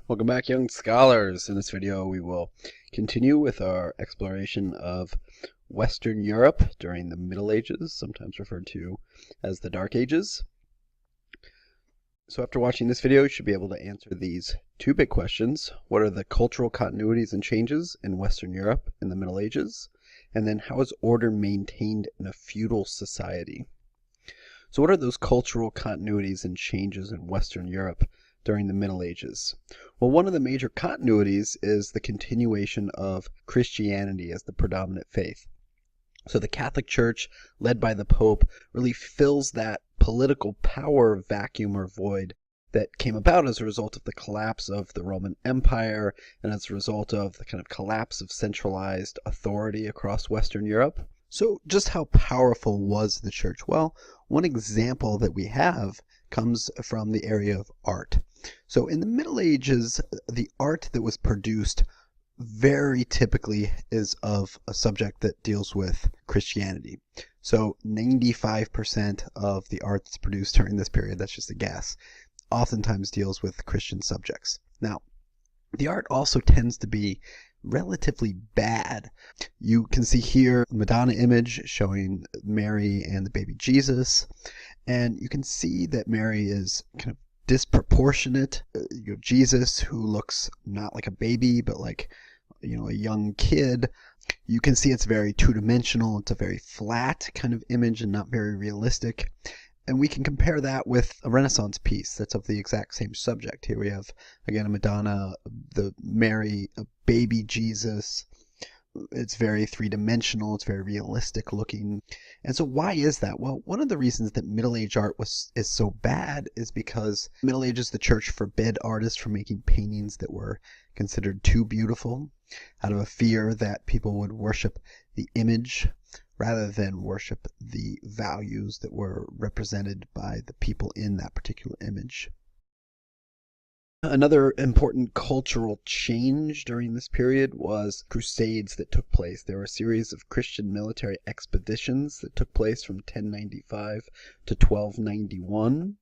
Welcome back, young scholars. In this video we will continue with our exploration of Western Europe during the Middle Ages, sometimes referred to as the Dark Ages. So after watching this video, you should be able to answer these two big questions. What are the cultural continuities and changes in Western Europe in the Middle Ages? And then how is order maintained in a feudal society? So what are those cultural continuities and changes in Western Europe during the Middle Ages? Well, one of the major continuities is the continuation of Christianity as the predominant faith. So the Catholic Church, led by the Pope, really fills that political power vacuum or void that came about as a result of the collapse of the Roman Empire and as a result of the kind of collapse of centralized authority across Western Europe. So just how powerful was the church? Well, one example that we have comes from the area of art. So in the Middle Ages, the art that was produced very typically is of a subject that deals with Christianity. So 95% of the art that's produced during this period, that's just a guess, oftentimes deals with Christian subjects. Now, the art also tends to be relatively bad. You can see here a Madonna image showing Mary and the baby Jesus, and you can see that Mary is kind of disproportionate. You have Jesus, who looks not like a baby but like a young kid. You can see it's very two-dimensional. It's a very flat kind of image and not very realistic. And we can compare that with a Renaissance piece that's of the exact same subject. Here we have, again, a Madonna, the Mary, a baby Jesus. It's very three-dimensional. It's very realistic looking. And so why is that? Well, one of the reasons that Middle Age art is so bad is because Middle Ages, the church forbid artists from making paintings that were considered too beautiful out of a fear that people would worship the image rather than worship the values that were represented by the people in that particular image. Another important cultural change during this period was crusades that took place. There were a series of Christian military expeditions that took place from 1095 to 1291.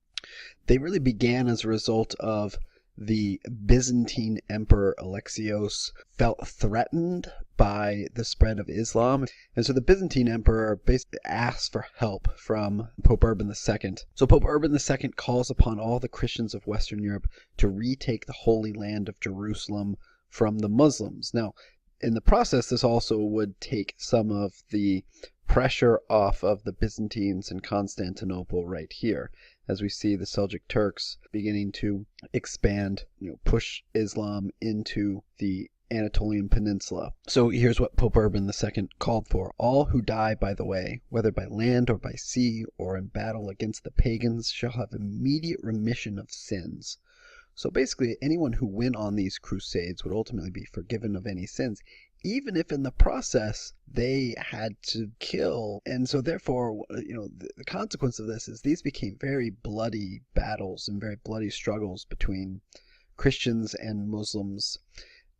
They really began as a result of the Byzantine Emperor Alexios felt threatened by the spread of Islam. And so the Byzantine Emperor basically asked for help from Pope Urban II. So Pope Urban II calls upon all the Christians of Western Europe to retake the Holy Land of Jerusalem from the Muslims. Now, in the process, this also would take some of the pressure off of the Byzantines in Constantinople right here, as we see the Seljuk Turks beginning to expand, push Islam into the Anatolian Peninsula. So here's what Pope Urban II called for. All who die by the way, whether by land or by sea or in battle against the pagans, shall have immediate remission of sins. So basically, anyone who went on these crusades would ultimately be forgiven of any sins, even if in the process they had to kill. And so therefore, the consequence of this is these became very bloody battles and very bloody struggles between Christians and Muslims.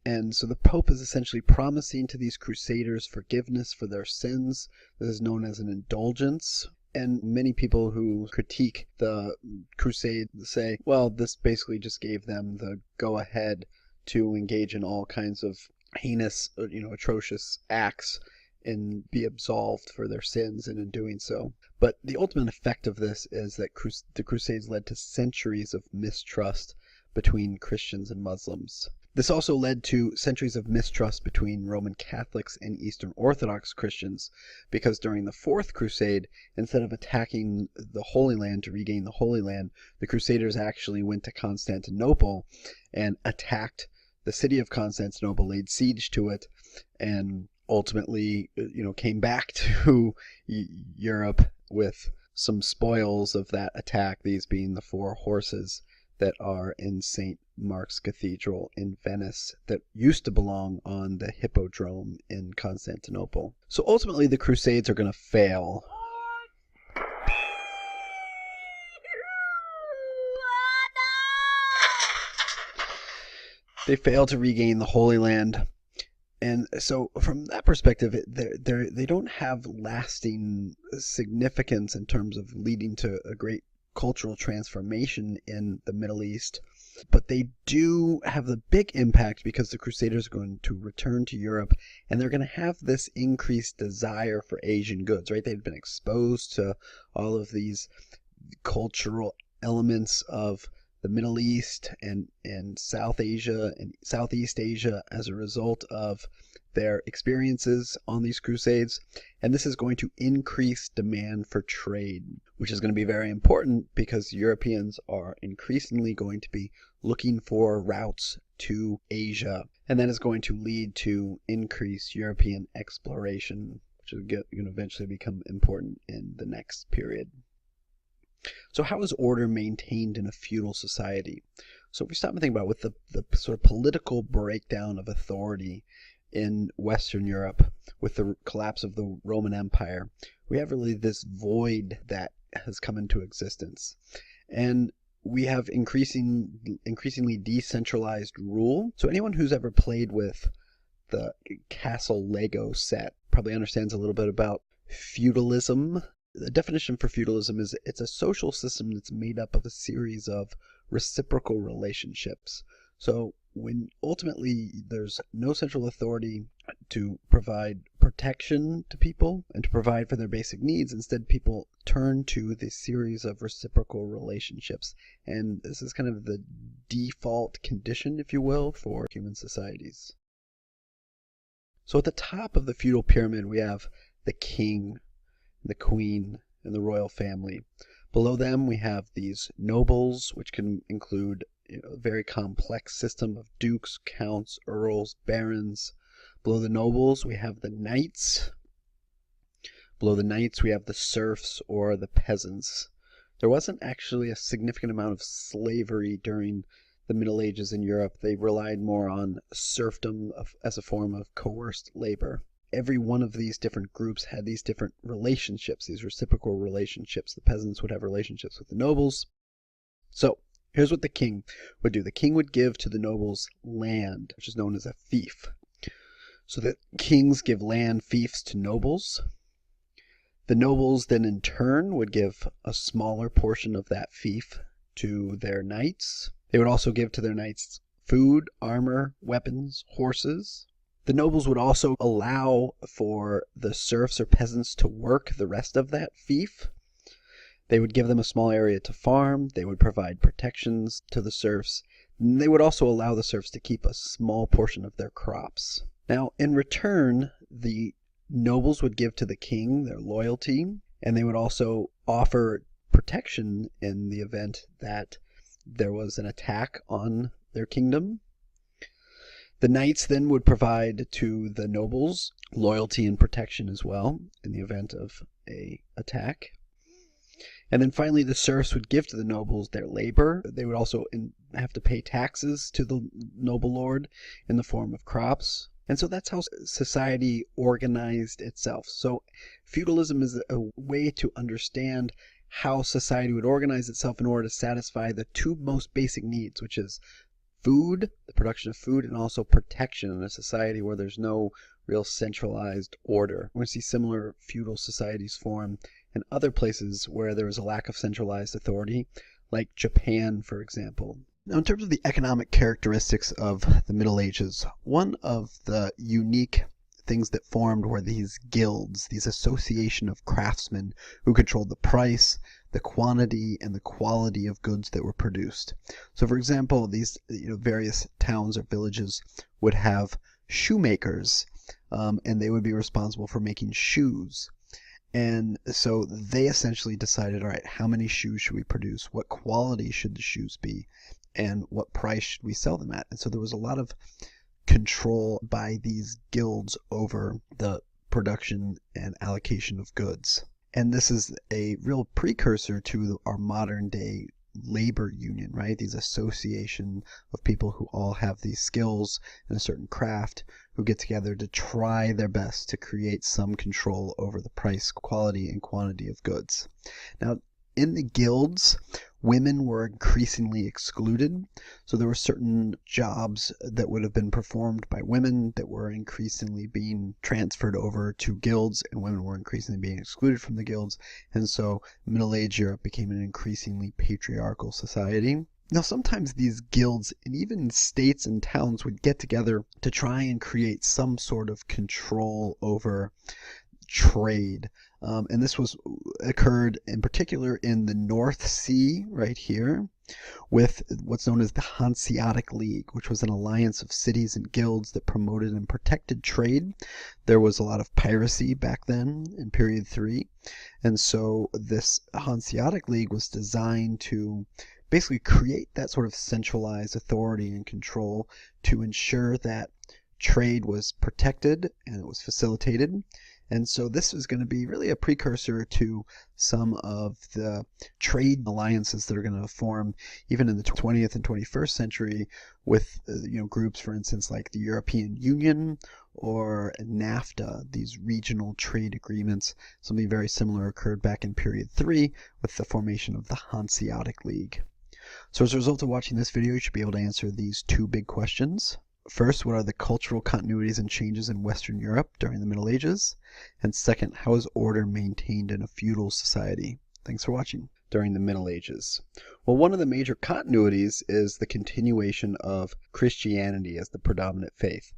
And so the Pope is essentially promising to these crusaders forgiveness for their sins. This is known as an indulgence. And many people who critique the crusade say, well, this basically just gave them the go-ahead to engage in all kinds of heinous, atrocious acts and be absolved for their sins, and in doing so. But the ultimate effect of this is that the Crusades led to centuries of mistrust between Christians and Muslims. This also led to centuries of mistrust between Roman Catholics and Eastern Orthodox Christians, because during the Fourth Crusade, instead of attacking the Holy Land to regain the Holy Land, the Crusaders actually went to Constantinople and attacked the city of Constantinople, laid siege to it, and ultimately, came back to Europe with some spoils of that attack, these being the 4 horses that are in St. Mark's Cathedral in Venice that used to belong on the Hippodrome in Constantinople. So ultimately, the Crusades are going to fail. They fail to regain the Holy Land. And so from that perspective, they don't have lasting significance in terms of leading to a great cultural transformation in the Middle East. But they do have the big impact because the Crusaders are going to return to Europe, and they're going to have this increased desire for Asian goods, right? They'd been exposed to all of these cultural elements of the Middle East and South Asia and Southeast Asia as a result of their experiences on these crusades. And this is going to increase demand for trade, which is going to be very important because Europeans are increasingly going to be looking for routes to Asia. And that is going to lead to increased European exploration, which is going to eventually become important in the next period. So how is order maintained in a feudal society? So if we stop and think about with the sort of political breakdown of authority in Western Europe, with the collapse of the Roman Empire, we have really this void that has come into existence. And we have increasingly decentralized rule. So anyone who's ever played with the Castle Lego set probably understands a little bit about feudalism. The definition for feudalism is it's a social system that's made up of a series of reciprocal relationships. So when ultimately there's no central authority to provide protection to people and to provide for their basic needs, instead people turn to this series of reciprocal relationships. And this is kind of the default condition, if you will, for human societies. So at the top of the feudal pyramid, we have the king, the queen, and the royal family. Below them, we have these nobles, which can include a very complex system of dukes, counts, earls, barons. Below the nobles, we have the knights. Below the knights, we have the serfs or the peasants. There wasn't actually a significant amount of slavery during the Middle Ages in Europe. They relied more on serfdom as a form of coerced labor. Every one of these different groups had these different relationships, these reciprocal relationships. The peasants would have relationships with the nobles. So here's what the king would do. The king would give to the nobles land, which is known as a fief. So the kings give land fiefs to nobles. The nobles then in turn would give a smaller portion of that fief to their knights. They would also give to their knights food, armor, weapons, horses. The nobles would also allow for the serfs or peasants to work the rest of that fief. They would give them a small area to farm. They would provide protections to the serfs. And they would also allow the serfs to keep a small portion of their crops. Now, in return, the nobles would give to the king their loyalty, and they would also offer protection in the event that there was an attack on their kingdom. The knights then would provide to the nobles loyalty and protection as well in the event of an attack. And then finally, the serfs would give to the nobles their labor. They would also have to pay taxes to the noble lord in the form of crops. And so that's how society organized itself. So feudalism is a way to understand how society would organize itself in order to satisfy the two most basic needs, which is food, the production of food, and also protection in a society where there's no real centralized order. We're going to see similar feudal societies form in other places where there is a lack of centralized authority, like Japan, for example. Now, in terms of the economic characteristics of the Middle Ages, one of the unique things that formed were these guilds, these association of craftsmen who controlled the price, the quantity, and the quality of goods that were produced. So, for example, these various towns or villages would have shoemakers, and they would be responsible for making shoes. And so they essentially decided, all right, how many shoes should we produce? What quality should the shoes be? And what price should we sell them at? And so there was a lot of control by these guilds over the production and allocation of goods. And this is a real precursor to our modern day labor union, right? These association of people who all have these skills in a certain craft who get together to try their best to create some control over the price, quality, and quantity of goods. Now, in the guilds, women were increasingly excluded. So there were certain jobs that would have been performed by women that were increasingly being transferred over to guilds, and women were increasingly being excluded from the guilds. And so Middle Age Europe became an increasingly patriarchal society. Now, sometimes these guilds and even states and towns would get together to try and create some sort of control over trade. And this occurred in particular in the North Sea right here with what's known as the Hanseatic League, which was an alliance of cities and guilds that promoted and protected trade. There was a lot of piracy back then in period 3. And so this Hanseatic League was designed to basically create that sort of centralized authority and control to ensure that trade was protected and it was facilitated. And so this is going to be really a precursor to some of the trade alliances that are going to form even in the 20th and 21st century with groups, for instance, like the European Union or NAFTA, these regional trade agreements. Something very similar occurred back in period 3 with the formation of the Hanseatic League. So as a result of watching this video, you should be able to answer these 2 big questions. First, what are the cultural continuities and changes in Western Europe during the Middle Ages? And second, how is order maintained in a feudal society? Thanks for watching. During the Middle Ages. Well, one of the major continuities is the continuation of Christianity as the predominant faith.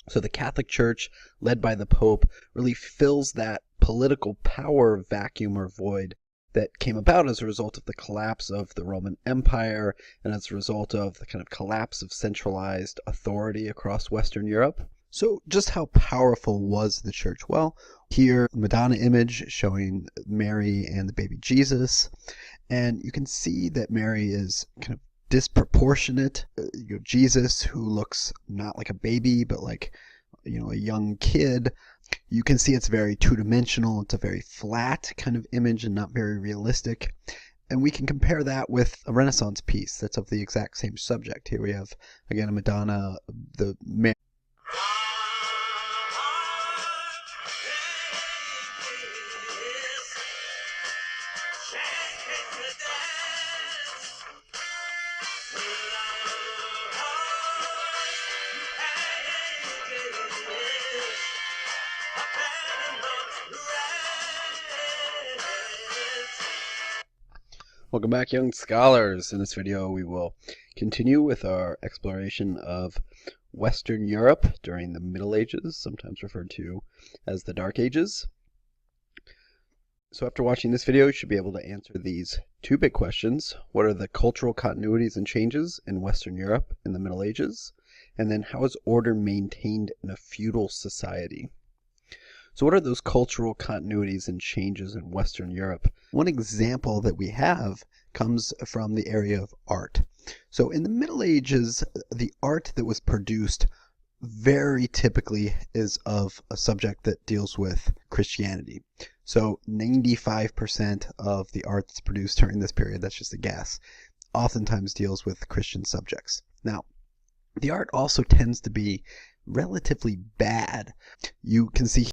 So the Catholic Church, led by the Pope, really fills that political power vacuum or void that came about as a result of the collapse of the Roman Empire and as a result of the kind of collapse of centralized authority across Western Europe. So just how powerful was the church? Well, here, Madonna image showing Mary and the baby Jesus. And you can see that Mary is kind of disproportionate. Jesus, who looks not like a baby, but like, a young kid. You can see it's very two-dimensional. It's a very flat kind of image and not very realistic. And we can compare that with a Renaissance piece that's of the exact same subject. Here we have, again, a Madonna, the Mary. Welcome back, young scholars. In this video, we will continue with our exploration of Western Europe during the Middle Ages, sometimes referred to as the Dark Ages. So after watching this video, you should be able to answer these 2 big questions. What are the cultural continuities and changes in Western Europe in the Middle Ages? And then how is order maintained in a feudal society? So what are those cultural continuities and changes in Western Europe? One example that we have comes from the area of art. So in the Middle Ages, the art that was produced very typically is of a subject that deals with Christianity. So 95% of the art that's produced during this period, that's just a guess, oftentimes deals with Christian subjects. Now, the art also tends to be relatively bad. You can see